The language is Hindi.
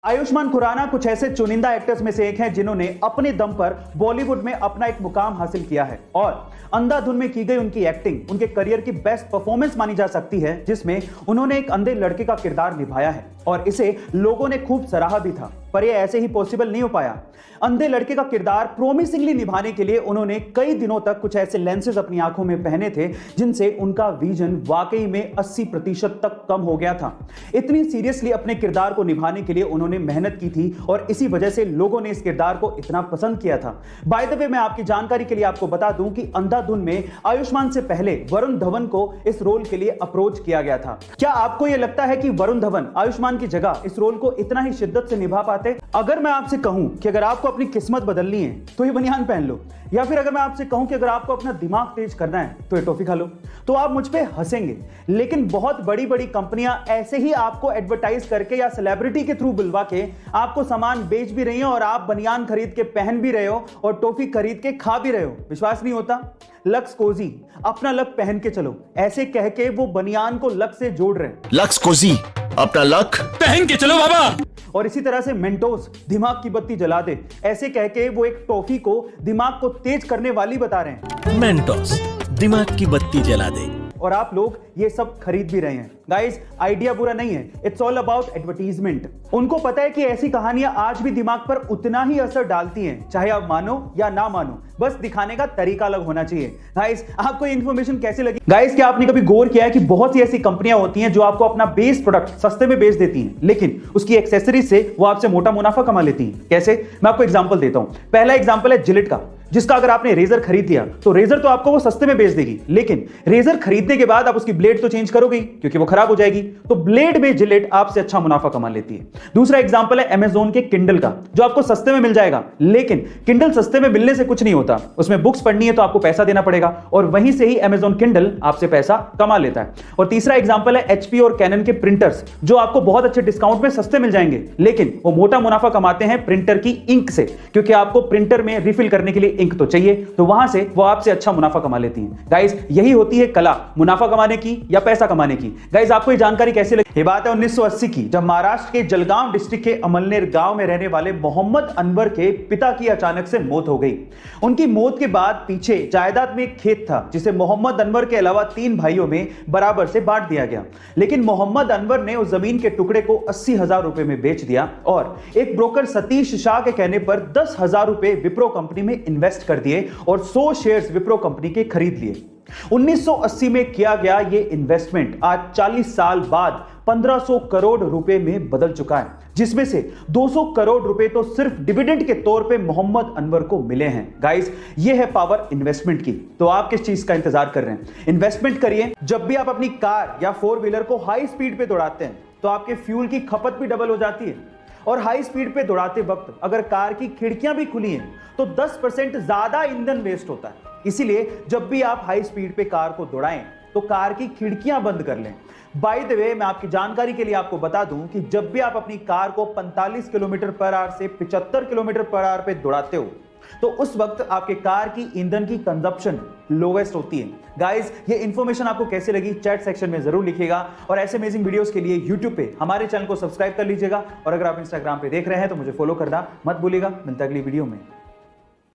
आयुष्मान खुराना कुछ ऐसे चुनिंदा एक्टर्स में से एक हैं जिन्होंने अपने दम पर बॉलीवुड में अपना एक मुकाम हासिल किया है और अंधाधुन में की गई उनकी एक्टिंग उनके करियर की बेस्ट परफॉर्मेंस मानी जा सकती है, जिसमें उन्होंने एक अंधे लड़के का किरदार निभाया है और इसे लोगों ने खूब सराहा भी था, पर यह ऐसे ही पॉसिबल नहीं हो पाया। अंधे लड़के का किरदार प्रोमिसिंगली निभाने के लिए उन्होंने कई दिनों तक कुछ ऐसे लेंसेज अपनी आंखों में पहने थे जिनसे उनका विजन वाकई में 80% तक कम हो गया था। इतनी सीरियसली अपने किरदार को निभाने के लिए उन्होंने मेहनत की थी और इसी वजह से लोगों ने इस किरदार को इतना पसंद किया था। बाय द वे, मैं आपकी जानकारी के लिए आपको बता दूं कि अंधाधुन में आयुष्मान से पहले वरुण धवन को इस रोल के लिए अप्रोच किया गया था। क्या आपको यह लगता है कि वरुण धवन आयुष्मान की जगह इस रोल को इतना ही शिद्दत से निभा पाते? अगर मैं आपसे कहूं कि अगर आपको अपनी किस्मत बदलनी है तो ये बनियान पहन लो, या फिर अगर मैं आपसे कहूं कि अगर आपको अपना दिमाग तेज करना है तो ये टॉफी खा लो, तो आप मुझ पे हंसेंगे। लेकिन बहुत बड़ी बड़ी कंपनियां ऐसे ही आपको एडवर्टाइज करके या सेलिब्रिटी के थ्रू बुलवा के आपको सामान बेच भी रही हैं और आप बनियान खरीद के पहन भी रहे हो और टॉफी खरीद के खा भी रहे हो। विश्वास नहीं होता? लक्स कोजी, अपना लक पहन के चलो, ऐसे कह के वो बनियान को लक से जोड़ रहे हैं। लक्स कोजी, अपना लक पहन के चलो बाबा। और इसी तरह से मेंटोस, दिमाग की बत्ती जला दे, ऐसे कह के वो एक टॉफी को दिमाग को तेज करने वाली बता रहे हैं। मेंटोस, दिमाग की बत्ती जला दे, और आप लोग ये सब खरीद भी रहे हैं। गाइस, आइडिया बुरा नहीं है, इट्स ऑल अबाउट एडवर्टीजमेंट। उनको पता है कि ऐसी कहानियां आज भी दिमाग पर उतना ही असर डालती हैं, चाहे आप मानो या ना मानो, बस दिखाने का तरीका अलग होना चाहिए। गाइस, आपको ये इंफॉर्मेशन कैसे लगी? गाइस, क्या आपने कभी गौर किया है कि बहुत सी ऐसी कंपनियां होती हैं जो आपको अपना बेस प्रोडक्ट सस्ते में बेच देती हैं, लेकिन उसकी एक्सेसरीज से वो आपसे मोटा मुनाफा कमा लेती हैं? कैसे? मैं आपको एग्जांपल देता हूं। पहला एग्जांपल है जिलेट का, जिसका अगर आपने रेजर खरीद लिया तो रेजर तो आपको वो सस्ते में बेच देगी, लेकिन रेजर खरीदने के बाद आप उसकी ब्लेड तो चेंज करोगे क्योंकि वो खराब हो जाएगी, तो ब्लेड में जिलेट आपसे अच्छा मुनाफा कमा लेती है। दूसरा एग्जांपल है अमेज़न के किंडल का, जो आपको सस्ते में मिल जाएगा, लेकिन किंडल सस्ते में मिलने से कुछ नहीं होता, उसमें बुक्स पढ़नी है तो आपको पैसा देना पड़ेगा और वहीं से ही अमेज़न किंडल आपसे पैसा कमा लेता है। और तीसरा एग्जांपल है एचपी और कैनन के प्रिंटर्स, जो आपको बहुत अच्छे डिस्काउंट में सस्ते मिल जाएंगे, लेकिन वो मोटा मुनाफा कमाते हैं प्रिंटर की इंक से, क्योंकि आपको प्रिंटर में रिफिल करने के लिए इंक तो चाहिए, तो वहां से वो आपसे अच्छा मुनाफा कमा लेती हैं। गाइस, यही होती है कला, मुनाफा कमाने की या पैसा कमाने की। गाइस, आपको ये जानकारी कैसे लगी? ये बात है 1980 की, जब महाराष्ट्र के जलगांव डिस्ट्रिक्ट के अमलनेर गांव में रहने वाले मोहम्मद अनवर के पिता की अचानक से मौत हो गई। उनकी मौत के बाद पीछे जायदाद में एक खेत था जिसे मोहम्मद अनवर के अलावा 3 भाइयों में बराबर से बांट दिया गया, लेकिन मोहम्मद अनवर ने उस जमीन के टुकड़े को 80,000 रुपए में बेच दिया और एक ब्रोकर सतीश शाह के कहने पर 10,000 रुपए विप्रो कंपनी में इन्वेस्ट कर दिए और 100 शेयर्स विप्रो कंपनी के खरीद लिए। 1980 में किया गया यह इन्वेस्टमेंट आज 40 साल बाद 1500 करोड़ रुपए में बदल चुका है, जिसमें से 200 करोड़ रुपए तो सिर्फ डिविडेंड के तौर पे मोहम्मद अनवर को मिले हैं। गाइस, ये है पावर इन्वेस्टमेंट की। तो आप किस चीज का इंतजार कर रहे हैं? इन्वेस्टमेंट करिए। जब भी आप अपनी कार या 4 व्हीलर को हाई स्पीड पे दौड़ाते हैं तो आपके फ्यूल की खपत भी डबल हो जाती है, और हाई स्पीड पे दौड़ाते वक्त अगर कार की खिड़कियां भी खुली हैं तो 10% ज्यादा ईंधन वेस्ट होता है। इसीलिए जब भी आप हाई स्पीड पे कार को दौड़ाएं तो कार की खिड़कियां बंद कर लें। बाय द वे, मैं आपकी जानकारी के लिए आपको बता दूं कि जब भी आप अपनी कार को 45 किलोमीटर पर आवर से 75 किलोमीटर पर आवर पे दौड़ाते हो तो उस वक्त आपके कार की ईंधन की कंजप्शन लोवेस्ट होती है। गाइस, ये इंफॉर्मेशन आपको कैसे लगी चैट सेक्शन में जरूर लिखिएगा, और ऐसे अमेजिंग वीडियोस के लिए यूट्यूब पे हमारे चैनल को सब्सक्राइब कर लीजिएगा, और अगर आप इंस्टाग्राम पे देख रहे हैं तो मुझे फॉलो करना मत भूलिएगा। मिलता है अगली वीडियो में।